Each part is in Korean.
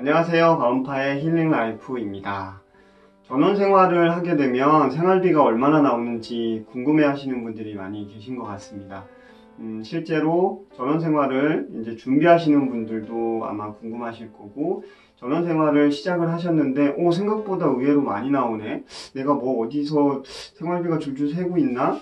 안녕하세요. 가온파의 힐링라이프입니다. 전원생활을 하게 되면 생활비가 얼마나 나오는지 궁금해 하시는 분들이 많이 계신 것 같습니다. 실제로 전원생활을 이제 준비하시는 분들도 아마 궁금하실 거고, 전원생활을 시작을 하셨는데 생각보다 의외로 많이 나오네. 내가 뭐 어디서 생활비가 줄줄 새고 있나?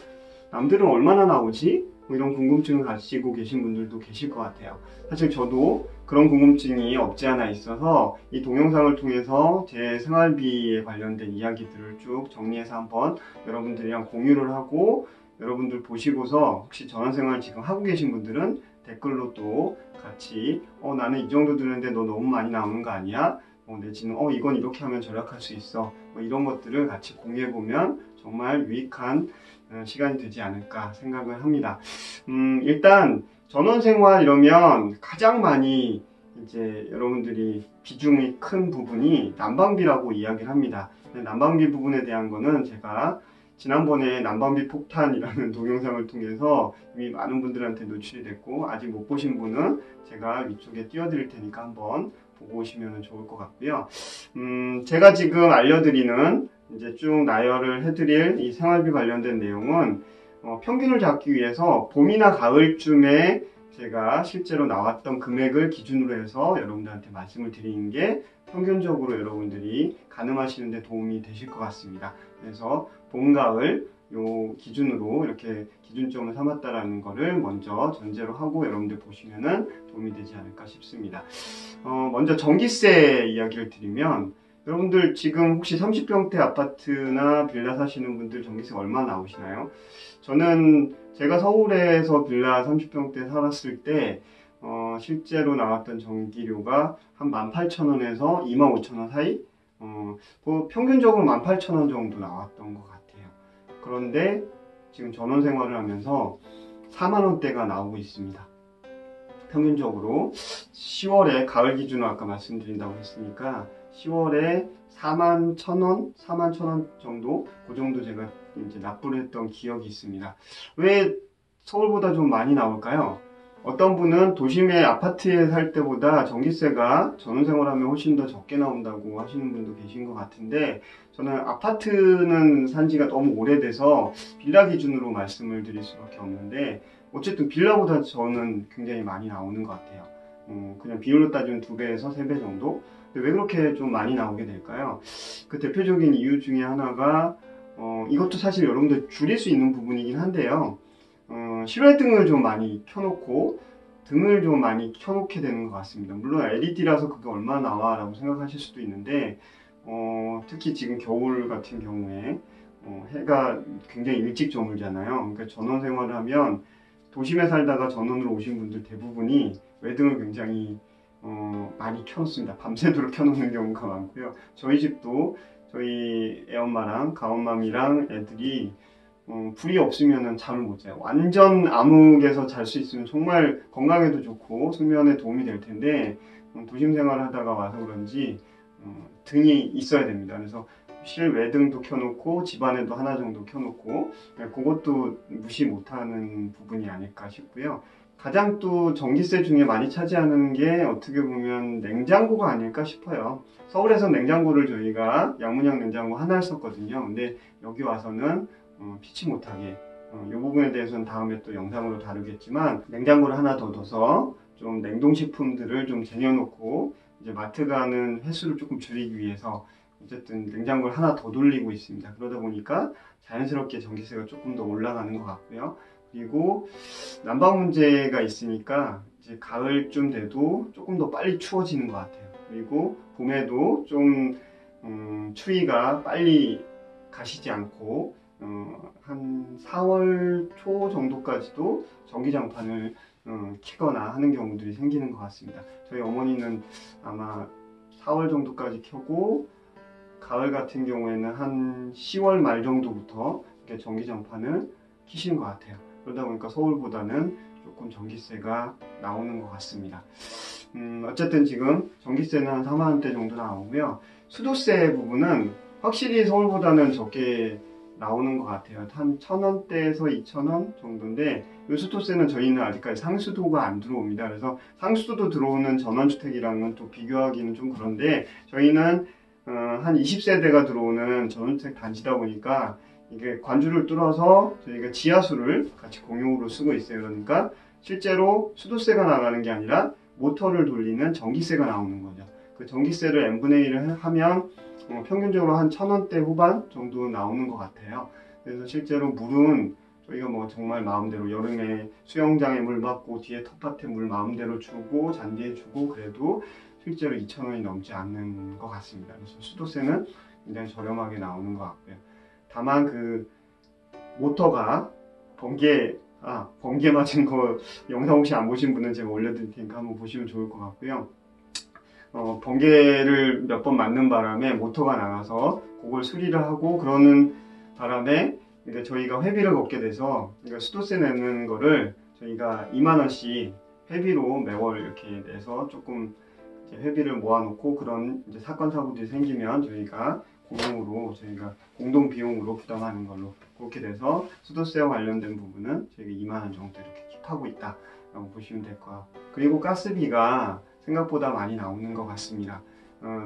남들은 얼마나 나오지? 이런 궁금증을 가지고 계신 분들도 계실 것 같아요. 사실 저도 그런 궁금증이 없지 않아 있어서 이 동영상을 통해서 제 생활비에 관련된 이야기들을 쭉 정리해서 한번 여러분들이랑 공유를 하고, 여러분들 보시고서 혹시 전원생활 지금 하고 계신 분들은 댓글로 또 같이 나는 이 정도 드는데 너 너무 많이 나오는 거 아니야? 내지는 이건 이렇게 하면 절약할 수 있어. 이런 것들을 같이 공유해보면 정말 유익한 시간이 되지 않을까 생각을 합니다. 일단 전원생활 이러면 가장 많이 이제 여러분들이 비중이 큰 부분이 난방비라고 이야기를 합니다. 난방비 부분에 대한 거는 제가 지난번에 난방비 폭탄이라는 동영상을 통해서 이미 많은 분들한테 노출이 됐고, 아직 못 보신 분은 제가 위쪽에 띄워드릴 테니까 한번 보고 오시면 좋을 것 같고요. 제가 지금 알려드리는 이제 쭉 나열을 해드릴 이 생활비 관련된 내용은 평균을 잡기 위해서 봄이나 가을쯤에 제가 실제로 나왔던 금액을 기준으로 해서 여러분들한테 말씀을 드리는 게 평균적으로 여러분들이 가늠하시는 데 도움이 되실 것 같습니다. 그래서 봄, 가을 요 기준으로 이렇게 기준점을 삼았다라는 거를 먼저 전제로 하고 여러분들 보시면은 도움이 되지 않을까 싶습니다. 먼저 전기세 이야기를 드리면, 여러분들 지금 혹시 30평대 아파트나 빌라 사시는 분들 전기세 얼마 나오시나요? 저는 제가 서울에서 빌라 30평대 살았을 때 실제로 나왔던 전기료가 한 18,000원에서 25,000원 사이? 평균적으로 18,000원 정도 나왔던 것 같아요. 그런데 지금 전원생활을 하면서 4만원대가 나오고 있습니다. 평균적으로 10월에 가을 기준으로 아까 말씀드린다고 했으니까 10월에 41,000원, 41,000원 정도, 그 정도 제가 이제 납부를 했던 기억이 있습니다. 왜 서울보다 좀 많이 나올까요? 어떤 분은 도심의 아파트에 살 때보다 전기세가 전원생활하면 훨씬 더 적게 나온다고 하시는 분도 계신 것 같은데, 저는 아파트는 산 지가 너무 오래돼서 빌라 기준으로 말씀을 드릴 수밖에 없는데, 어쨌든 빌라보다 저는 굉장히 많이 나오는 것 같아요. 그냥 비율로 따지면 2배에서 3배 정도? 근데 왜 그렇게 좀 많이 나오게 될까요? 그 대표적인 이유 중에 하나가 이것도 사실 여러분들 줄일 수 있는 부분이긴 한데요. 실외등을 좀 많이 켜놓고 등을 좀 많이 켜놓게 되는 것 같습니다. 물론 LED라서 그게 얼마나 나와 라고 생각하실 수도 있는데, 특히 지금 겨울 같은 경우에 해가 굉장히 일찍 저물잖아요. 그러니까 전원 생활을 하면 도심에 살다가 전원으로 오신 분들 대부분이 외등을 굉장히 많이 켜놓습니다. 밤새도록 켜놓는 경우가 많고요. 저희 집도 저희 애엄마랑 가엄마미랑 애들이 불이 없으면 잠을 못 자요. 완전 암흑에서 잘 수 있으면 정말 건강에도 좋고 숙면에 도움이 될 텐데, 도심 생활을 하다가 와서 그런지 등이 있어야 됩니다. 그래서 실외등도 켜놓고 집안에도 하나 정도 켜놓고, 그것도 무시 못하는 부분이 아닐까 싶고요. 가장 또 전기세 중에 많이 차지하는 게 어떻게 보면 냉장고가 아닐까 싶어요. 서울에서 냉장고를 저희가 양문형 냉장고 하나 썼거든요. 근데 여기 와서는 피치 못하게, 이 부분에 대해서는 다음에 또 영상으로 다루겠지만, 냉장고를 하나 더 둬서 좀 냉동식품들을 좀 쟁여놓고 이제 마트 가는 횟수를 조금 줄이기 위해서 어쨌든 냉장고를 하나 더 돌리고 있습니다. 그러다 보니까 자연스럽게 전기세가 조금 더 올라가는 것 같고요. 그리고 난방 문제가 있으니까 이제 가을쯤 돼도 조금 더 빨리 추워지는 것 같아요. 그리고 봄에도 좀 추위가 빨리 가시지 않고 한 4월 초 정도까지도 전기장판을 켜거나 하는 경우들이 생기는 것 같습니다. 저희 어머니는 아마 4월 정도까지 켜고, 가을 같은 경우에는 한 10월 말 정도부터 이렇게 전기장판을 켜시는 것 같아요. 그러다 보니까 서울보다는 조금 전기세가 나오는 것 같습니다. 어쨌든 지금 전기세는 한 4만원대 정도 나오고요. 수도세 부분은 확실히 서울보다는 적게 나오는 것 같아요. 한 1,000원대에서 2,000원 정도인데 이 수도세는 저희는 아직까지 상수도가 안 들어옵니다. 그래서 상수도 들어오는 전원주택이랑은 또 비교하기는 좀 그런데 저희는 한 20세대가 들어오는 전원주택 단지다 보니까 이게 관주를 뚫어서 저희가 지하수를 같이 공용으로 쓰고 있어요. 그러니까 실제로 수도세가 나가는 게 아니라 모터를 돌리는 전기세가 나오는 거죠. 그 전기세를 n분의 1을 하면 평균적으로 한 1,000원대 후반 정도 나오는 것 같아요. 그래서 실제로 물은 저희가 뭐 정말 마음대로 여름에 수영장에 물 받고 뒤에 텃밭에 물 마음대로 주고 잔디에 주고 그래도 실제로 2,000원이 넘지 않는 것 같습니다. 그래서 수도세는 굉장히 저렴하게 나오는 것 같고요. 다만 그 모터가 번개 맞은 거 영상 혹시 안 보신 분은 제가 올려드릴 테니까 한번 보시면 좋을 것 같고요. 번개를 몇 번 맞는 바람에 모터가 나가서 그걸 수리를 하고 그러는 바람에 그러니까 저희가 회비를 걷게 돼서 그러니까 수도세 내는 거를 저희가 2만 원씩 회비로 매월 이렇게 내서 조금 이제 회비를 모아놓고 그런 이제 사건 사고들이 생기면 저희가 공동 비용으로 부담하는 걸로 그렇게 돼서 수도세와 관련된 부분은 저희가 2만 원 정도 이렇게 킵하고 있다라고 보시면 될 것 같고 그리고 가스비가 생각보다 많이 나오는 것 같습니다.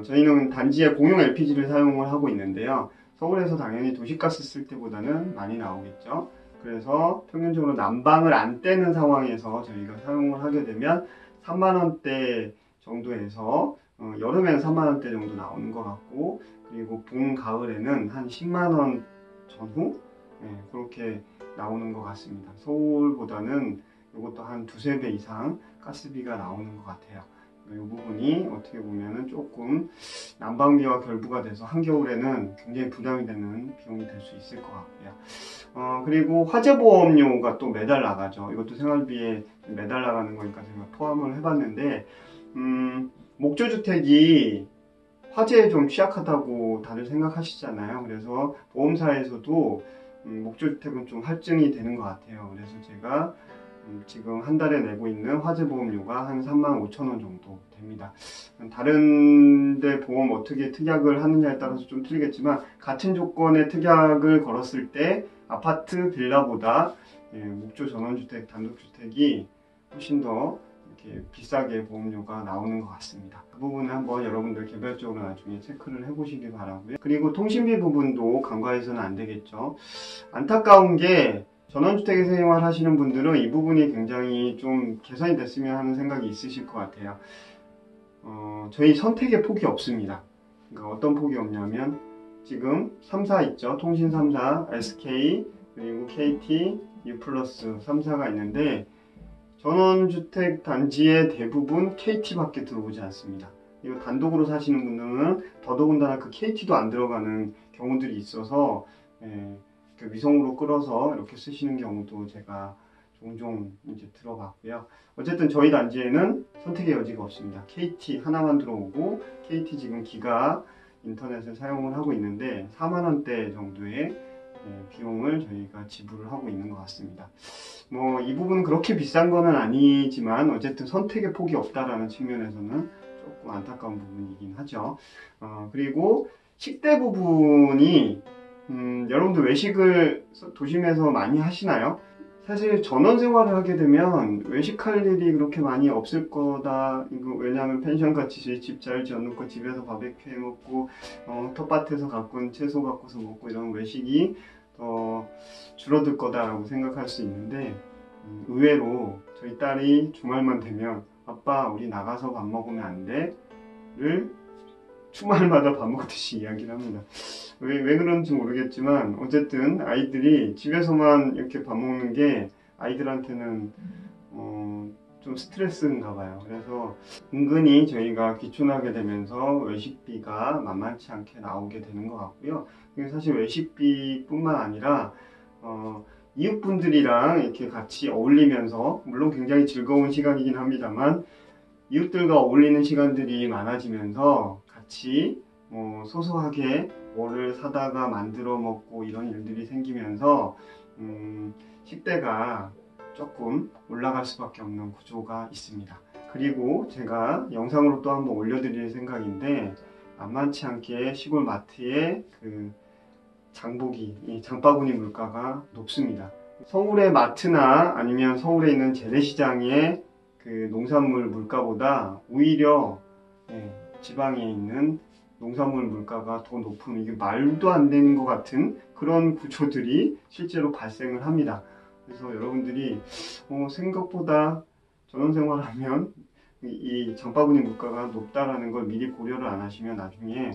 저희는 단지에 공용 LPG를 사용을 하고 있는데요. 서울에서 당연히 도시가스 쓸 때보다는 많이 나오겠죠. 그래서 평균적으로 난방을 안 떼는 상황에서 저희가 사용을 하게 되면 3만 원대 정도에서 여름에는 3만 원대 정도 나오는 것 같고 그리고 봄, 가을에는 한 10만 원 전후 그렇게 나오는 것 같습니다. 서울보다는 이것도 한 두세 배 이상 가스비가 나오는 것 같아요. 이 부분이 어떻게 보면은 조금 난방비와 결부가 돼서 한겨울에는 굉장히 부담이 되는 비용이 될 수 있을 것 같고요. 그리고 화재보험료가 또 매달 나가죠. 이것도 생활비에 매달 나가는 거니까 제가 포함을 해봤는데 목조주택이 화재에 좀 취약하다고 다들 생각하시잖아요. 그래서 보험사에서도 목조주택은 좀 할증이 되는 것 같아요. 그래서 제가 지금 한 달에 내고 있는 화재보험료가 한 35,000원 정도 됩니다. 다른 데 보험 어떻게 특약을 하느냐에 따라서 좀 틀리겠지만 같은 조건의 특약을 걸었을 때 아파트, 빌라보다 목조 전원주택, 단독주택이 훨씬 더 이렇게 비싸게 보험료가 나오는 것 같습니다. 그 부분은 한번 여러분들 개별적으로 나중에 체크를 해보시기 바라고요. 그리고 통신비 부분도 간과해서는 안 되겠죠. 안타까운 게 전원주택에 생활하시는 분들은 이 부분이 굉장히 좀 개선이 됐으면 하는 생각이 있으실 것 같아요. 저희 선택의 폭이 없습니다. 그러니까 어떤 폭이 없냐면 지금 3사 있죠. 통신 3사, SK, 그리고 KT, U+, 3사가 있는데 전원주택 단지의 대부분 KT밖에 들어오지 않습니다. 이거 단독으로 사시는 분들은 더더군다나 그 KT도 안 들어가는 경우들이 있어서 위성으로 끌어서 이렇게 쓰시는 경우도 제가 종종 이제 들어봤고요. 어쨌든 저희 단지에는 선택의 여지가 없습니다. KT 하나만 들어오고 KT 지금 기가 인터넷을 사용을 하고 있는데 4만 원대 정도의 비용을 저희가 지불을 하고 있는 것 같습니다. 뭐 이 부분은 그렇게 비싼 거는 아니지만 어쨌든 선택의 폭이 없다라는 측면에서는 조금 안타까운 부분이긴 하죠. 그리고 식대 부분이 여러분들 외식을 도심에서 많이 하시나요? 사실 전원 생활을 하게 되면 외식할 일이 그렇게 많이 없을 거다. 왜냐하면 펜션같이 집 잘 지어놓고 집에서 바베큐 해먹고 텃밭에서 가꾼 채소 갖고서 먹고 이런 외식이 더 줄어들 거다라고 생각할 수 있는데 의외로 저희 딸이 주말만 되면 아빠 우리 나가서 밥 먹으면 안 돼? 를 주말마다 밥 먹듯이 이야기를 합니다. 왜 그런지 모르겠지만 어쨌든 아이들이 집에서만 이렇게 밥 먹는 게 아이들한테는 좀 스트레스인가 봐요. 그래서 은근히 저희가 귀촌하게 되면서 외식비가 만만치 않게 나오게 되는 것 같고요. 사실 외식비뿐만 아니라 이웃분들이랑 이렇게 같이 어울리면서 물론 굉장히 즐거운 시간이긴 합니다만 이웃들과 어울리는 시간들이 많아지면서 같이 소소하게 뭐를 사다가 만들어 먹고 이런 일들이 생기면서 식대가 조금 올라갈 수밖에 없는 구조가 있습니다. 그리고 제가 영상으로 또 한번 올려드릴 생각인데 만만치 않게 시골 마트에 그 장보기, 이 장바구니 물가가 높습니다. 서울의 마트나 아니면 서울에 있는 재래시장의 그 농산물 물가보다 오히려 지방에 있는 농산물 물가가 더 높은, 이게 말도 안 되는 것 같은 그런 구조들이 실제로 발생을 합니다. 그래서 여러분들이 생각보다 전원생활하면 이 장바구니 물가가 높다라는 걸 미리 고려를 안 하시면 나중에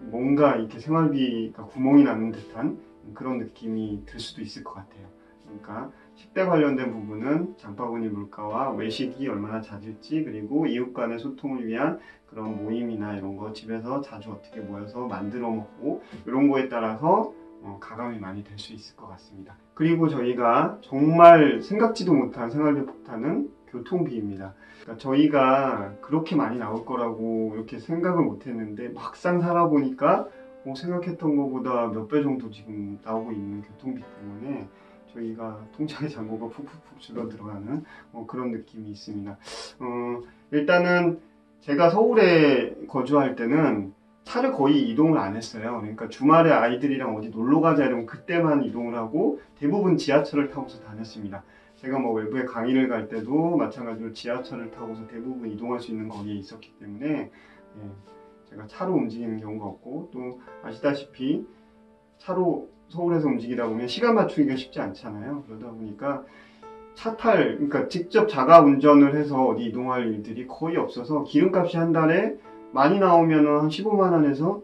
뭔가 이렇게 생활비가 구멍이 나는 듯한 그런 느낌이 들 수도 있을 것 같아요. 그러니까 식대 관련된 부분은 장바구니 물가와 외식이 얼마나 잦을지, 그리고 이웃 간의 소통을 위한 그런 모임이나 이런 거 집에서 자주 어떻게 모여서 만들어 먹고 이런 거에 따라서 가감이 많이 될 수 있을 것 같습니다. 그리고 저희가 정말 생각지도 못한 생활비 폭탄은 교통비입니다. 그러니까 저희가 그렇게 많이 나올 거라고 이렇게 생각을 못 했는데 막상 살아보니까 생각했던 것보다 몇 배 정도 지금 나오고 있는 교통비 때문에 저희가 통장의 잔고가 푹푹푹 줄어들어가는 그런 느낌이 있습니다. 일단은 제가 서울에 거주할 때는 차를 거의 이동을 안 했어요. 그러니까 주말에 아이들이랑 어디 놀러 가자 이러면 그때만 이동을 하고 대부분 지하철을 타고서 다녔습니다. 제가 뭐 외부에 강의를 갈 때도 마찬가지로 지하철을 타고서 대부분 이동할 수 있는 거리에 있었기 때문에 제가 차로 움직이는 경우가 없고, 또 아시다시피 차로 서울에서 움직이다 보면 시간 맞추기가 쉽지 않잖아요. 그러다 보니까 그러니까 직접 자가 운전을 해서 어디 이동할 일들이 거의 없어서 기름값이 한 달에 많이 나오면 한 15만 원에서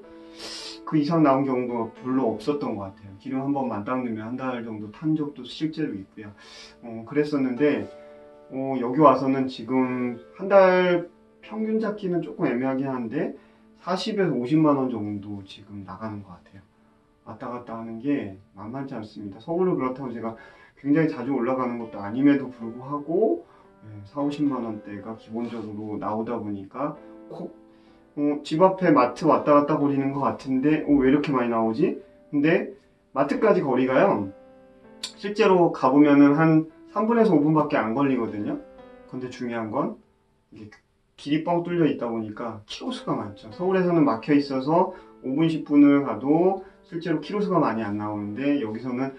그 이상 나온 경우가 별로 없었던 것 같아요. 기름 한 번 만땅 넣으면 한 달 정도 탄 적도 실제로 있고요. 그랬었는데 여기 와서는 지금 한 달 평균 잡기는 조금 애매하긴 한데 40에서 50만 원 정도 지금 나가는 것 같아요. 왔다 갔다 하는 게 만만치 않습니다. 서울은 그렇다고 제가 굉장히 자주 올라가는 것도 아님에도 불구하고 4, 50만 원대가 기본적으로 나오다 보니까 집 앞에 마트 왔다 갔다 거리는 것 같은데 왜 이렇게 많이 나오지? 근데 마트까지 거리가요, 실제로 가보면은 한 3분에서 5분밖에 안 걸리거든요. 근데 중요한 건 이게 길이 뻥 뚫려 있다 보니까 키로수가 많죠. 서울에서는 막혀 있어서 5분, 10분을 가도 실제로 키로수가 많이 안 나오는데 여기서는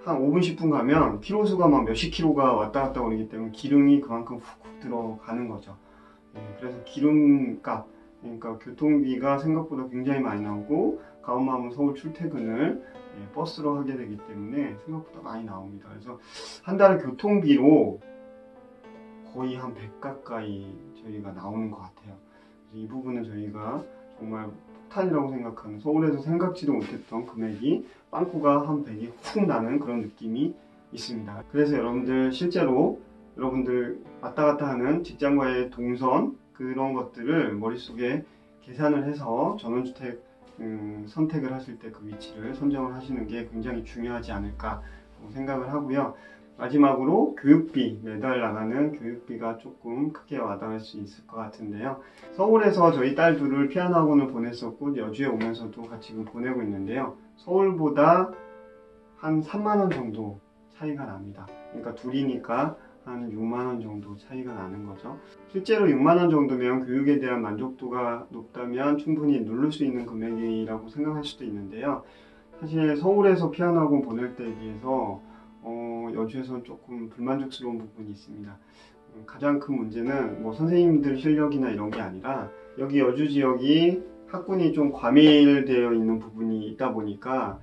한 5분, 10분 가면 키로수가 막 몇십 킬로가 왔다 갔다 거리기 때문에 기름이 그만큼 훅훅 들어가는 거죠. 그래서 기름값, 그러니까 교통비가 생각보다 굉장히 많이 나오고, 가온마음은 서울 출퇴근을 버스로 하게 되기 때문에 생각보다 많이 나옵니다. 그래서 한 달에 교통비로 거의 한 100 가까이 저희가 나오는 것 같아요. 이 부분은 저희가 정말 폭탄이라고 생각하는, 서울에서 생각지도 못했던 금액이 빵꾸가 한 100이 훅 나는 그런 느낌이 있습니다. 그래서 여러분들 실제로 여러분들 왔다 갔다 하는 직장과의 동선, 그런 것들을 머릿속에 계산을 해서 전원주택 선택을 하실 때 그 위치를 선정을 하시는 게 굉장히 중요하지 않을까 생각을 하고요. 마지막으로 교육비, 매달 나가는 교육비가 조금 크게 와닿을 수 있을 것 같은데요. 서울에서 저희 딸 둘을 피아노 학원을 보냈었고 여주에 오면서도 같이 지금 보내고 있는데요. 서울보다 한 3만 원 정도 차이가 납니다. 그러니까 둘이니까 한 6만 원 정도 차이가 나는 거죠. 실제로 6만 원 정도면 교육에 대한 만족도가 높다면 충분히 누를 수 있는 금액이라고 생각할 수도 있는데요. 사실 서울에서 피아노 학원 보낼 때에 비해서 여주에서는 조금 불만족스러운 부분이 있습니다. 가장 큰 문제는 뭐 선생님들 실력이나 이런 게 아니라 여기 여주 지역이 학군이 좀 과밀되어 있는 부분이 있다 보니까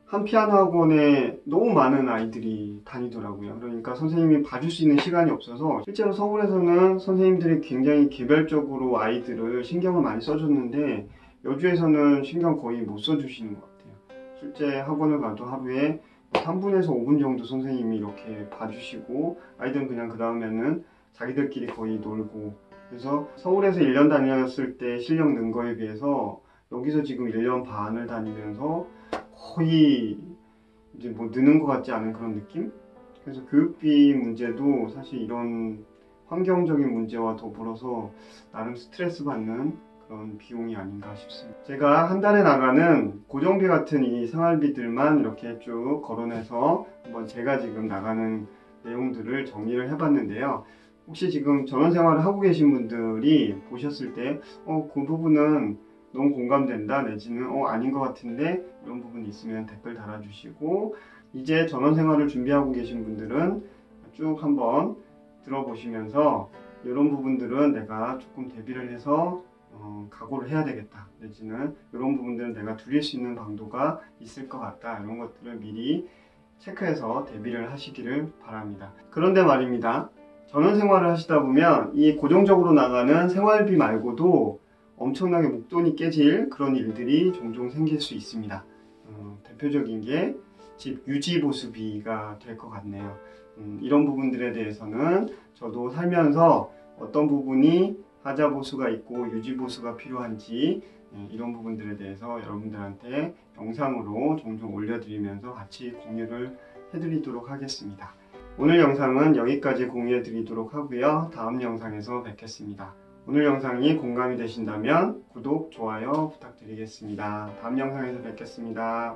한 피아노 학원에 너무 많은 아이들이 다니더라고요. 그러니까 선생님이 봐줄 수 있는 시간이 없어서, 실제로 서울에서는 선생님들이 굉장히 개별적으로 아이들을 신경을 많이 써줬는데 여주에서는 신경 거의 못 써주시는 것 같아요. 실제 학원을 가도 하루에 3분에서 5분 정도 선생님이 이렇게 봐주시고 아이들은 그냥 그 다음에는 자기들끼리 거의 놀고, 그래서 서울에서 1년 다녔을 때 실력 는 거에 비해서 여기서 지금 1년 반을 다니면서 거의 이제 뭐 느는 것 같지 않은 그런 느낌? 그래서 교육비 문제도 사실 이런 환경적인 문제와 더불어서 나름 스트레스 받는 그런 비용이 아닌가 싶습니다. 제가 한 달에 나가는 고정비 같은 이 생활비들만 이렇게 쭉 거론해서 한번 제가 지금 나가는 내용들을 정리를 해봤는데요. 혹시 지금 전원생활을 하고 계신 분들이 보셨을 때 그 부분은 너무 공감된다 내지는 아닌 것 같은데 이런 부분이 있으면 댓글 달아주시고, 이제 전원생활을 준비하고 계신 분들은 쭉 한번 들어보시면서 이런 부분들은 내가 조금 대비를 해서 각오를 해야 되겠다 내지는 이런 부분들은 내가 줄일 수 있는 방도가 있을 것 같다, 이런 것들을 미리 체크해서 대비를 하시기를 바랍니다. 그런데 말입니다, 전원생활을 하시다 보면 이 고정적으로 나가는 생활비 말고도 엄청나게 목돈이 깨질 그런 일들이 종종 생길 수 있습니다. 대표적인 게 집 유지보수비가 될 것 같네요. 이런 부분들에 대해서는 저도 살면서 어떤 부분이 하자보수가 있고 유지보수가 필요한지 이런 부분들에 대해서 여러분들한테 영상으로 종종 올려드리면서 같이 공유를 해드리도록 하겠습니다. 오늘 영상은 여기까지 공유해 드리도록 하고요. 다음 영상에서 뵙겠습니다. 오늘 영상이 공감이 되신다면 구독, 좋아요 부탁드리겠습니다. 다음 영상에서 뵙겠습니다.